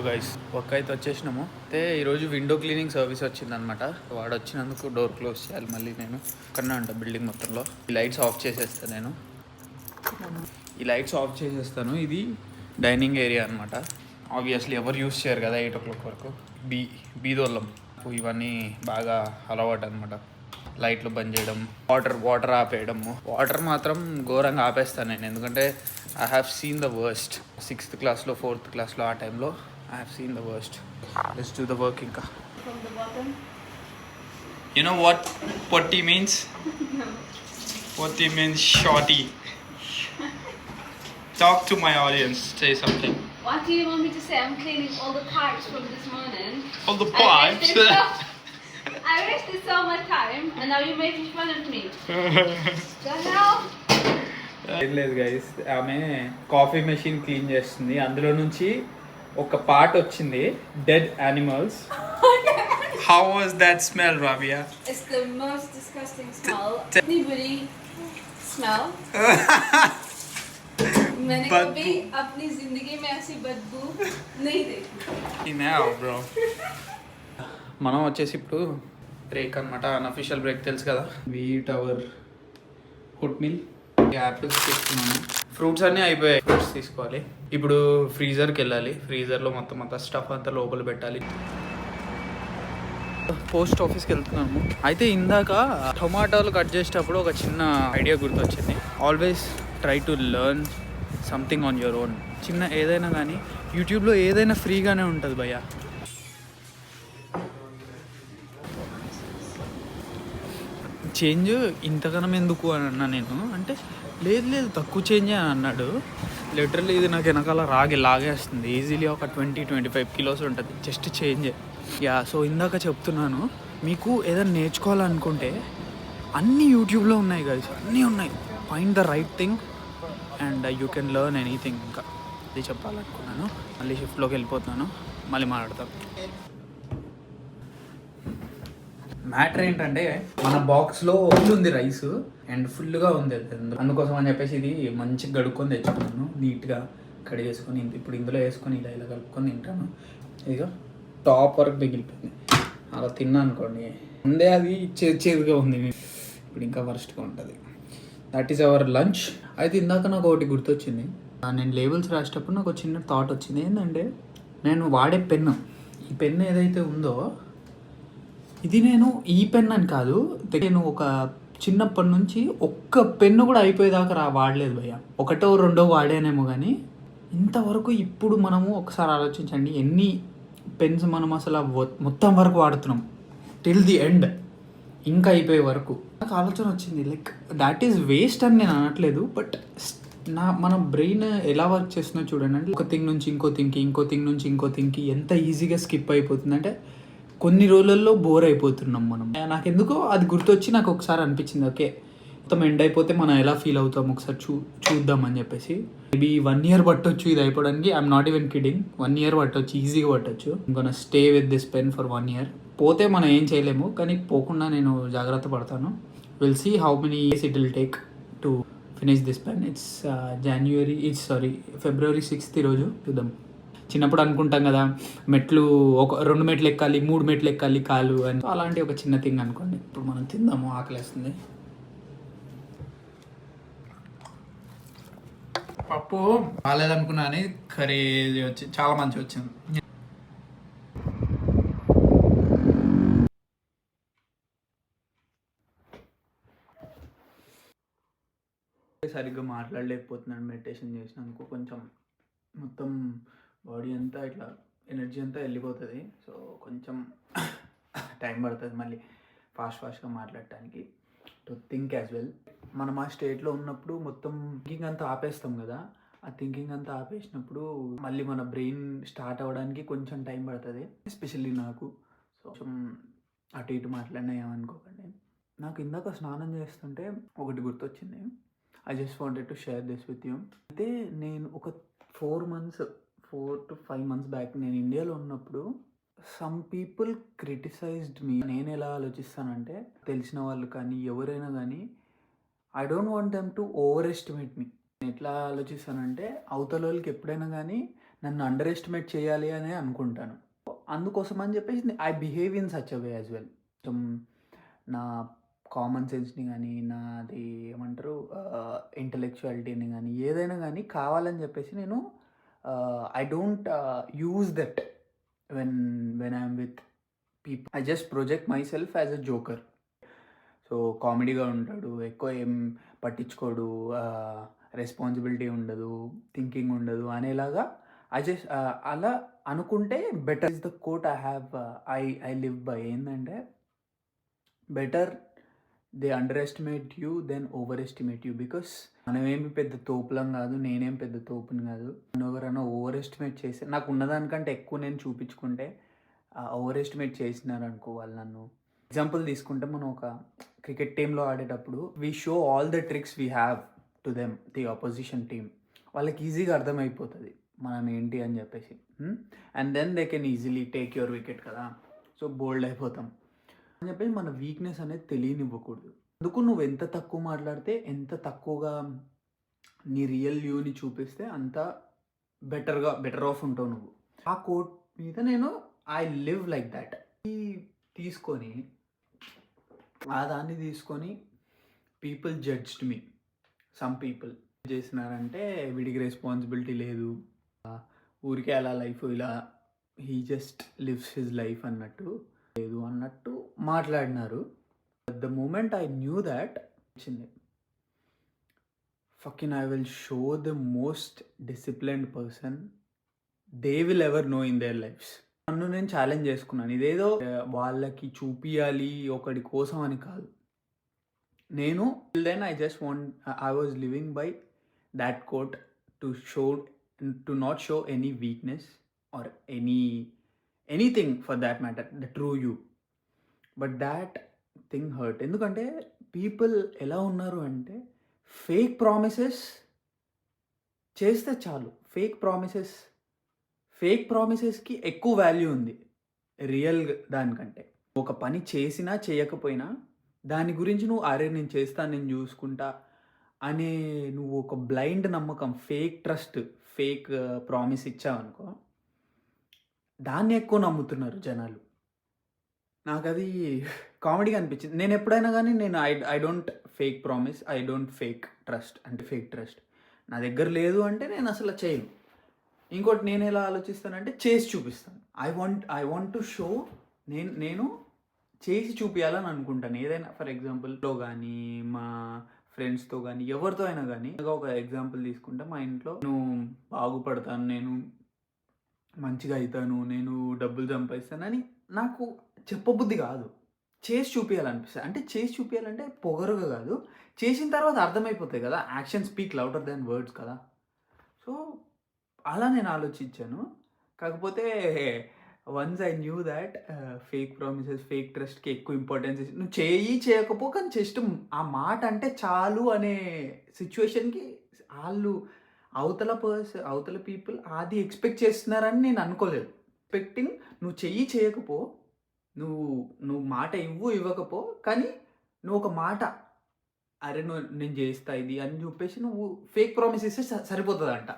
Guys work అయితే వచ్చేసినాము. అయితే ఈరోజు విండో క్లీనింగ్ సర్వీస్ వచ్చిందనమాట. వాడు వచ్చినందుకు డోర్ క్లోజ్ చేయాలి మళ్ళీ. నేను అక్కడనే ఉంటా బిల్డింగ్ మొత్తంలో. ఈ లైట్స్ ఆఫ్ చేసేస్తాను నేను. ఇది డైనింగ్ ఏరియా అనమాట. ఆబ్వియస్లీ ఎవరు యూస్ చేయరు కదా 8 o'clock వరకు. బీదోళ్ళం ఇవన్నీ బాగా అలవాటు అనమాట. లైట్లు బంద్ చేయడం, వాటర్ ఆపేయడము. వాటర్ మాత్రం ఘోరంగా ఆపేస్తాను నేను, ఎందుకంటే I have seen the worst. 6th క్లాస్లో 4th క్లాస్లో ఆ టైంలో I have seen the worst. Let's do the work. ఇంకా యు నో వాట్ పొట్టి మీన్స్? పొట్టి means shorty. Talk to my audience. Say something. What do you want me to say? I'm cleaning all the pipes from this morning. All the pipes? I wasted so much time and now you're making fun of me. The hell? ఏం లేదు guys, ఆమె coffee machine clean చేస్తుంది. అందులో నుంచి ఒక part వచ్చింది, dead animals. How was that smell, Rabia? It's the most disgusting smell. Anybody smell? मैंने कभी अपनी जिंदगी में ऐसी बदबू नहीं देखी. బ్రో మనం వచ్చేసి ఇప్పుడు బ్రేక్ అనమాట. అన్అఫిషియల్ బ్రేక్ తెలుసు కదా. వీట్ అవర్ హుట్ మిల్ యాపిల్స్ తీసుకున్నాము. ఫ్రూట్స్ అన్నీ అయిపోయాయి. ఫ్రూట్స్ తీసుకోవాలి. ఇప్పుడు ఫ్రీజర్కి వెళ్ళాలి. ఫ్రీజర్లో మొత్తం అంతా స్టఫ్ అంతా లోపల పెట్టాలి. పోస్ట్ ఆఫీస్కి వెళ్తున్నాము. అయితే ఇందాక టొమాటోలు కట్ చేసేటప్పుడు ఒక చిన్న ఐడియా గుర్తొచ్చింది. Always try to learn something on your own. చిన్న ఏదైనా కానీ యూట్యూబ్లో ఏదైనా ఫ్రీగానే ఉంటుంది భయ్యా. చేంజ్ ఇంతకనం ఎందుకు అని అన్నా నేను. అంటే లేదు తక్కువ చేంజ్ అని అన్నాడు. లిటరల్లీ ఇది నాకు వెనకాల లాగేస్తుంది. ఈజీలీ ఒక 20-25 కిలోస్ ఉంటుంది జస్ట్ చేంజే. సో ఇందాక చెప్తున్నాను, మీకు ఏదైనా నేర్చుకోవాలనుకుంటే అన్నీ యూట్యూబ్లో ఉన్నాయి గైస్, అన్నీ ఉన్నాయి. Find the right thing and you can learn anything. ఇంకా అది చెప్పాలనుకున్నాను. మళ్ళీ షిఫ్ట్లోకి వెళ్ళిపోతున్నాను, మళ్ళీ మాట్లాడతాను. మ్యాటర్ ఏంటంటే మన బాక్స్లో ఫుల్ ఉంది రైస్ అండ్ ఫుల్గా ఉంది. అందుకోసం అని చెప్పేసి ఇది మంచిగా గడుక్కొని తెచ్చుకున్నాను. నీట్గా కడిగేసుకొని ఇప్పుడు ఇందులో వేసుకొని ఇలా కలుపుకొని తింటాను. ఇక టాప్ వరకు మిగిలిపోయింది. అలా తిన్నా అనుకోండి ముందే అది చేదుగా ఉంది. ఇప్పుడు ఇంకా వర్స్ట్గా ఉంటుంది. That is our lunch. అయితే ఇందాక నాకు ఒకటి గుర్తొచ్చింది. నేను లేబుల్స్ రాసేటప్పుడు నాకు ఒక చిన్న థాట్ వచ్చింది. ఏంటంటే నేను వాడే పెన్ను, ఈ పెన్ను ఏదైతే ఉందో ఇది నేను ఈ పెన్ అని కాదు, నేను ఒక చిన్నప్పటి నుంచి ఒక్క పెన్ను కూడా అయిపోయేదాకా వాడలేదు భయ్య. 1ో 2ో వాడానేమో కానీ ఇంతవరకు. ఇప్పుడు మనము ఒకసారి ఆలోచించండి, ఎన్ని పెన్స్ మనం అసలు మొత్తం వరకు వాడుతున్నాం టిల్ ది ఎండ్, ఇంకా అయిపోయే వరకు. నాకు ఆలోచన వచ్చింది, లైక్ దాట్ ఈస్ వేస్ట్ అని నేను అనట్లేదు, బట్ మన బ్రెయిన్ ఎలా వర్క్ చేస్తుందో చూడండి. అంటే ఒక థింగ్ నుంచి ఇంకో థింగ్కి ఎంత ఈజీగా స్కిప్ అయిపోతుంది. అంటే కొన్ని రోజులలో బోర్ అయిపోతున్నాం మనం. నాకెందుకో అది గుర్తొచ్చి నాకు ఒకసారి అనిపించింది, ఓకే మొత్తం ఎండ్ అయిపోతే మనం ఎలా ఫీల్ అవుతాం ఒకసారి చూద్దామని చెప్పేసి. మేబీ 1 year పట్టొచ్చు ఇది అయిపోవడానికి. I'm not even kidding. 1 year పట్టొచ్చు, ఈజీగా పట్టొచ్చు. ఇంకొన stay with this pen for 1 year. పోతే మనం ఏం చేయలేము, కానీ పోకుండా నేను జాగ్రత్త పడతాను. Will see how many days it will take to finish this pen. February 6th ఈరోజు. చూద్దాం. చిన్నప్పుడు అనుకుంటాం కదా, మెట్లు 2 మెట్లు ఎక్కాలి, 3 మెట్లు ఎక్కాలి కాలు అని. అలాంటి ఒక చిన్న థింగ్ అనుకోండి. ఇప్పుడు మనం తిందాము, ఆకలేస్తుంది. పప్పు బాగాలేదనుకున్నా అని కర్రీ వచ్చి చాలా మంచి వచ్చింది. సరిగ్గా మాట్లాడలేకపోతున్నాను మెడిటేషన్ చేసినందుకు. కొంచెం మొత్తం బాడీ అంతా ఇట్లా ఎనర్జీ అంతా వెళ్ళిపోతుంది. సో కొంచెం టైం పడుతుంది మళ్ళీ ఫాస్ట్గా మాట్లాడటానికి, టు థింక్ యాజ్ వెల్. మనం ఆ స్టేట్లో ఉన్నప్పుడు మొత్తం థింకింగ్ అంతా ఆపేస్తాం కదా. ఆ థింకింగ్ అంతా ఆపేసినప్పుడు మళ్ళీ మన బ్రెయిన్ స్టార్ట్ అవ్వడానికి కొంచెం టైం పడుతుంది, ఎస్పెషల్లీ నాకు. సో కొంచెం అటు ఇటు మాట్లాడినా ఏమనుకోకండి. నాకు ఇందాక స్నానం చేస్తుంటే ఒకటి గుర్తొచ్చింది. I just wanted to share this with you. అయితే నేను ఒక 4 to 5 months బ్యాక్ నేను ఇండియాలో ఉన్నప్పుడు సమ్ పీపుల్ క్రిటిసైజ్డ్ మీ. నేను ఎలా ఆలోచిస్తానంటే, తెలిసిన వాళ్ళు కానీ ఎవరైనా కానీ, I don't want them to overestimate me. నేను ఎట్లా ఆలోచిస్తానంటే, అవతల వాళ్ళకి ఎప్పుడైనా కానీ నన్ను అండర్ ఎస్టిమేట్ చేయాలి అని అనుకుంటాను. అందుకోసం అని చెప్పేసి I behave in such a way as well. కొంచెం నా కామన్ సెన్స్‌ని గానీ, నాది ఏమంటారు ఇంటలెక్చువాలిటీని గానీ, ఏదైనా గానీ కావాలని చెప్పేసి నేను I don't use that when when I am with people. I just project my self as a joker. So కామెడీగా ఉంటాడు, ఎక్కువ ఏం పట్టించుకోడు, రెస్పాన్సిబిలిటీ ఉండదు, థింకింగ్ ఉండదు అనేలాగా అలా అనుకుంటే better is the quote I have I live by. ఏంటంటే better they underestimate you than overestimate you. Because మనమేమి పెద్ద తోపులం కాదు, నేనేం పెద్ద తోపుని కాదు. నన్ను ఎవరైనా ఓవర్ ఎస్టిమేట్ చేసి నాకు ఉన్నదానికంటే ఎక్కువ నేను చూపించుకుంటే ఓవర్ ఎస్టిమేట్ చేసినారు అనుకో వాళ్ళు నన్ను. ఎగ్జాంపుల్ తీసుకుంటే మనం ఒక క్రికెట్ టీంలో ఆడేటప్పుడు we show all the tricks we have to them, the opposition team. వాళ్ళకి ఈజీగా అర్థమైపోతుంది మనం ఏంటి అని చెప్పేసి. And then they can easily take your wicket కదా. సో బోల్డ్ అయిపోతాం అని చెప్పేసి మన వీక్నెస్ అనేది తెలియనివ్వకూడదు. అందుకు నువ్వు ఎంత తక్కువ మాట్లాడితే, ఎంత తక్కువగా నీ రియల్ వ్యూని చూపిస్తే అంత బెటర్ ఆఫ్ ఉంటావు నువ్వు. ఆ కోట్ మీద నేను ఐ లివ్ లైక్ దట్. తీసుకొని దాన్ని తీసుకొని people judged me. Some people చేసినారంటే వీడికి రెస్పాన్సిబిలిటీ లేదు, ఊరికే అలా లైఫ్ ఇలా he just lives his life అన్నట్టు మాట్లాడినారు. The moment I knew that వచ్చింది, fucking I will show the most disciplined person they will ever know in their lives. నన్ను నేను ఛాలెంజ్ చేసుకున్నాను. ఇదేదో వాళ్ళకి చూపియాలి ఒకటి కోసం అని కాదు. నేను then I just I was living by that quote to not show any weakness or anything for that matter, the true you. But that thing hurt. ఎందుకంటే పీపుల్ ఎలా ఉన్నారు అంటే ఫేక్ ప్రామిసెస్ చేస్తే చాలు. ఫేక్ ప్రామిసెస్కి ఎక్కువ వాల్యూ ఉంది real దానికంటే. ఒక పని చేసినా చేయకపోయినా దాని గురించి నువ్వు అరే నేను చేస్తాను, నేను చూసుకుంటా అనే నువ్వు ఒక బ్లైండ్ నమ్మకం, ఫేక్ ట్రస్ట్, ఫేక్ ప్రామిస్ ఇచ్చావనుకో దాన్ని ఎక్కువ నమ్ముతున్నారు జనాలు. నాకు అది కామెడీగా అనిపించింది. నేను ఎప్పుడైనా కానీ నేను I don't fake promise, I don't fake trust. అంటే ఫేక్ ట్రస్ట్ నా దగ్గర లేదు అంటే నేను అసలు చేయను. ఇంకోటి నేను ఎలా ఆలోచిస్తానంటే చేసి చూపిస్తాను. ఐ వాంట్ టు షో, నేను చేసి చూపించాలని అనుకుంటాను. ఏదైనా ఫర్ ఎగ్జాంపుల్లో కానీ మా ఫ్రెండ్స్తో కానీ ఎవరితో అయినా కానీ. ఒక ఎగ్జాంపుల్ తీసుకుంటే మా ఇంట్లో నేను బాగుపడతాను, నేను మంచిగా అవుతాను, నేను డబ్బులు సంపాదిస్తానని నాకు చెప్పబుద్ధి కాదు, చేసి చూపించాలనిపిస్తుంది. అంటే చేసి చూపించాలంటే పొగరుగా కాదు, చేసిన తర్వాత అర్థమైపోతాయి కదా. Action speak louder than words కదా. సో అలా నేను ఆలోచించాను. కాకపోతే once I knew that fake promises, fake ట్రస్ట్కి ఎక్కువ ఇంపార్టెన్స్ ఇచ్చి నువ్వు చేయకపో కానీ జస్ట్ ఆ మాట అంటే చాలు అనే సిచ్యువేషన్కి వాళ్ళు అవతల పీపుల్ అది ఎక్స్పెక్ట్ చేస్తున్నారని నేను అనుకోలేదు. ఎక్స్పెక్టింగ్ నువ్వు చేయకపో, నువ్వు మాట ఇవ్వకపో కానీ నువ్వు ఒక మాట అరే నేను చేస్తా ఇది అని చెప్పేసి నువ్వు ఫేక్ ప్రామిస్ ఇస్తే సరిపోతుందంట.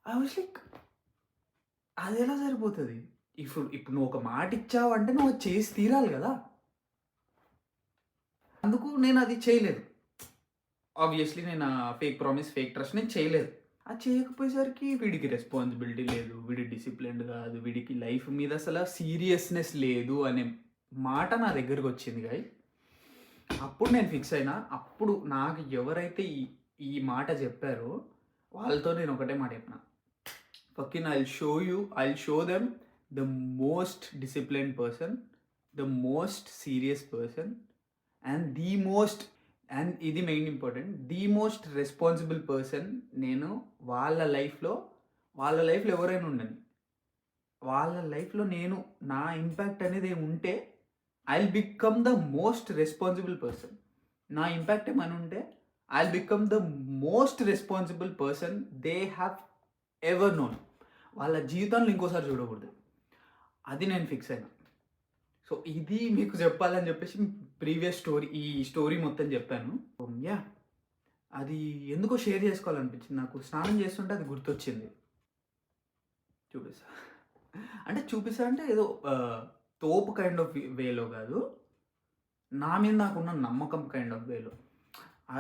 ఐ వాజ్ లైక్ అది ఎలా సరిపోతుంది? ఇప్పుడు నువ్వు ఒక మాట ఇచ్చావు అంటే నువ్వు చేసి తీరాలి కదా. అందుకు నేను అది చేయలేదు. ఆబ్వియస్లీ నేను ఫేక్ ప్రామిస్, ఫేక్ ట్రస్ట్ నేను చేయలేదు. అది చేయకపోయేసరికి వీడికి రెస్పాన్సిబిలిటీ లేదు, వీడి డిసిప్లిన్డ్ కాదు, వీడికి లైఫ్ మీద అసలు సీరియస్నెస్ లేదు అనే మాట నా దగ్గరకు వచ్చింది గాయ్. అప్పుడు నేను ఫిక్స్ అయినా. అప్పుడు నాకు ఎవరైతే ఈ మాట చెప్పారో వాళ్ళతో నేను ఒకటే మాట చెప్పిన, fucking I'll show them the most disciplined person, the most serious person, and ఇది main important, the most responsible person. నేను వాళ్ళ లైఫ్లో ఎవరైనా ఉండని, వాళ్ళ లైఫ్లో నేను నా ఇంపాక్ట్ అనేది ఉంటే I'll become the most responsible person. నా ఇంపాక్ట్ ఏమైనా ఉంటే I'll become the most responsible person they have ever known. వాళ్ళ జీవితంలో ఇంకోసారి చూడకూడదు. అది నేను ఫిక్స్ అయినా. సో ఇది మీకు చెప్పాలని చెప్పేసి ప్రీవియస్ ఈ స్టోరీ మొత్తం చెప్పాను. యా, అది ఎందుకో షేర్ చేసుకోవాలనిపించింది నాకు. స్నానం చేస్తుంటే అది గుర్తొచ్చింది. చూపిస్తా. అంటే చూపిస్తా అంటే ఏదో తోపు కైండ్ ఆఫ్ వేలో కాదు, నా మీద నాకున్న నమ్మకం కైండ్ ఆఫ్ వేలో.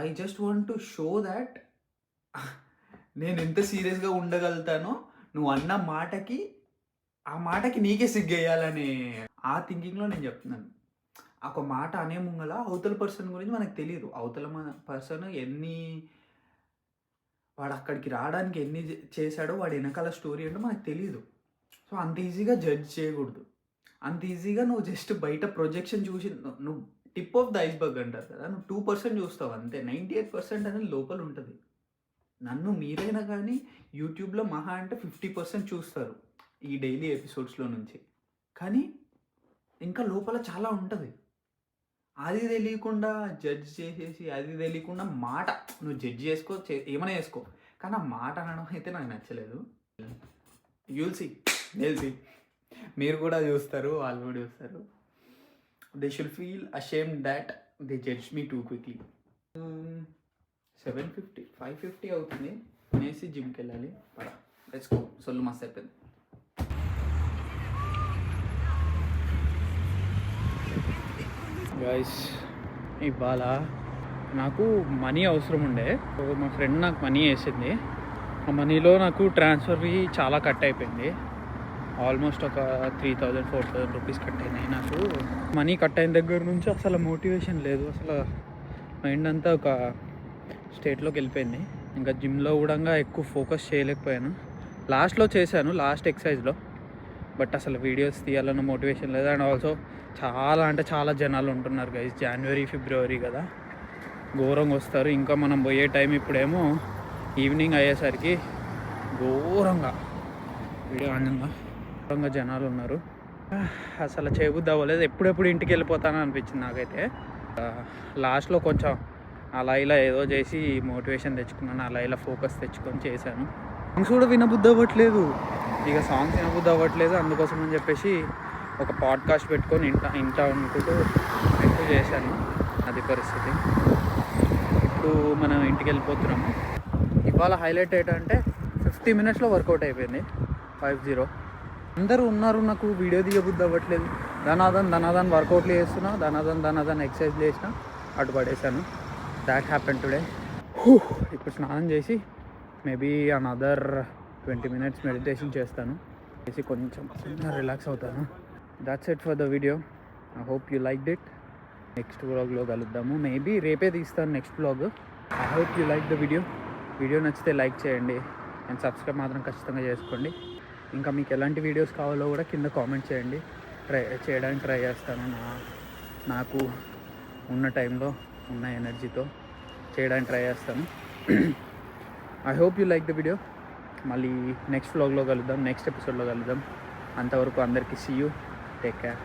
I just want to show that నేను ఎంత సీరియస్గా ఉండగలుగుతానో, నువ్వు అన్న మాటకి ఆ మాటకి నీకే సిగ్గేయాలనే ఆ థింకింగ్లో నేను చెప్తున్నాను. ఒక మాట అనే ముంగల అవతల పర్సన్ గురించి మనకు తెలియదు. అవతల పర్సన్ వాడు అక్కడికి రావడానికి ఎన్ని చేశాడో, వాడి వెనకాల స్టోరీ ఏంటో మనకు తెలియదు. సో అంత ఈజీగా జడ్జ్ చేయకూడదు. అంత ఈజీగా నువ్వు జస్ట్ బయట ప్రొజెక్షన్ చూసి నువ్వు టిప్ ఆఫ్ ద ఐస్బర్గ్ అంటారు కదా, నువ్వు 2% చూస్తావు అంతే. 98% అనేది లోపల ఉంటుంది. నన్ను మీరైనా కానీ యూట్యూబ్లో మహా అంటే 50% చూస్తారు ఈ డైలీ ఎపిసోడ్స్లో నుంచి. కానీ ఇంకా లోపల చాలా ఉంటుంది. అది తెలియకుండా జడ్జ్ చేసేసి, అది తెలియకుండా మాట నువ్వు జడ్జ్ చేసుకో, ఏమైనా చేసుకో, కానీ ఆ మాట అనడం అయితే నాకు నచ్చలేదు. యూల్ సీ మీరు కూడా చూస్తారు, వాళ్ళు కూడా చూస్తారు. They should feel ashamed that they judge me two quickly. 7:50 5:50 అవుతుంది. అనేసి జిమ్కి వెళ్ళాలి. పడా లెట్స్ గో. సొల్లు మస్తు అయిపోయింది. గైస్, ఇవాళ నాకు మనీ అవసరం ఉండే. మా ఫ్రెండ్ నాకు మనీ వేసింది. ఆ మనీలో నాకు ట్రాన్స్ఫర్ ఫీ చాలా కట్ అయిపోయింది. ఆల్మోస్ట్ ఒక 3,000-4,000 రూపీస్ కట్ అయినాయి. నాకు మనీ కట్ అయిన దగ్గర నుంచి అసలు మోటివేషన్ లేదు. అసలు మైండ్ అంతా ఒక స్టేట్లోకి వెళ్ళిపోయింది. ఇంకా జిమ్లో కూడా ఎక్కువ ఫోకస్ చేయలేకపోయాను. లాస్ట్లో చేశాను, లాస్ట్ ఎక్సర్సైజ్లో, బట్ అసలు వీడియోస్ తీయాలన్న మోటివేషన్ లేదు. అండ్ ఆల్సో చాలా అంటే చాలా జనాలు ఉంటున్నారు గైస్. జనవరి ఫిబ్రవరి కదా, ఘోరంగా వస్తారు. ఇంకా మనం పోయే టైం ఇప్పుడేమో ఈవినింగ్ అయ్యేసరికి ఘోరంగా ఘోరంగా జనాలు ఉన్నారు. అసలు చేయబుద్ధి అవ్వలేదు. ఎప్పుడెప్పుడు ఇంటికి వెళ్ళిపోతానని అనిపించింది నాకైతే. లాస్ట్లో కొంచెం అలా ఇలా ఏదో చేసి మోటివేషన్ తెచ్చుకున్నాను, అలా ఇలా ఫోకస్ తెచ్చుకొని చేశాను. సాంగ్స్ కూడా వినబుద్ధి అవ్వట్లేదు, సాంగ్స్ వినబుద్ధి అవ్వట్లేదు. అందుకోసం అని చెప్పేసి ఒక పాడ్కాస్ట్ పెట్టుకొని ఇంటా అనుకుంటూ చేశాను. అది పరిస్థితి. ఇప్పుడు మనం ఇంటికి వెళ్ళిపోతున్నాము. ఇవాళ హైలైట్ ఏంటంటే 50 మినిట్స్లో వర్కౌట్ అయిపోయింది. 50. అందరూ ఉన్నారు, నాకు వీడియో తీయబుద్ధి అవ్వట్లేదు. ధనాదన్ వర్కౌట్లు చేస్తున్నా, ధనాదన్ ఎక్సర్సైజ్ చేసిన, అటు పడేసాను. That happen today. ఇప్పుడు స్నానం చేసి మేబీ అనదర్ 20 మినిట్స్ మెడిటేషన్ చేస్తాను. చేసి కొంచెం రిలాక్స్ అవుతాను. That's it for the video. I hope you liked it. Next వ్లాగ్లో కలుద్దాము. మేబీ రేపే తీస్తాను next vlog. I hope you like the video నచ్చితే లైక్ చేయండి అండ్ సబ్స్క్రైబ్ మాత్రం ఖచ్చితంగా చేసుకోండి. ఇంకా మీకు ఎలాంటి వీడియోస్ కావాలో కూడా కింద కామెంట్ చేయండి. చేయడానికి ట్రై చేస్తాను. నాకు ఉన్న టైంలో ఉన్న ఎనర్జీతో చేయడానికి ట్రై చేస్తాను. I hope you like the video. మళ్ళీ నెక్స్ట్ వ్లాగ్లో కలుద్దాం, నెక్స్ట్ ఎపిసోడ్లో కలుద్దాం. అంతవరకు అందరికీ సీ యూ. Take care.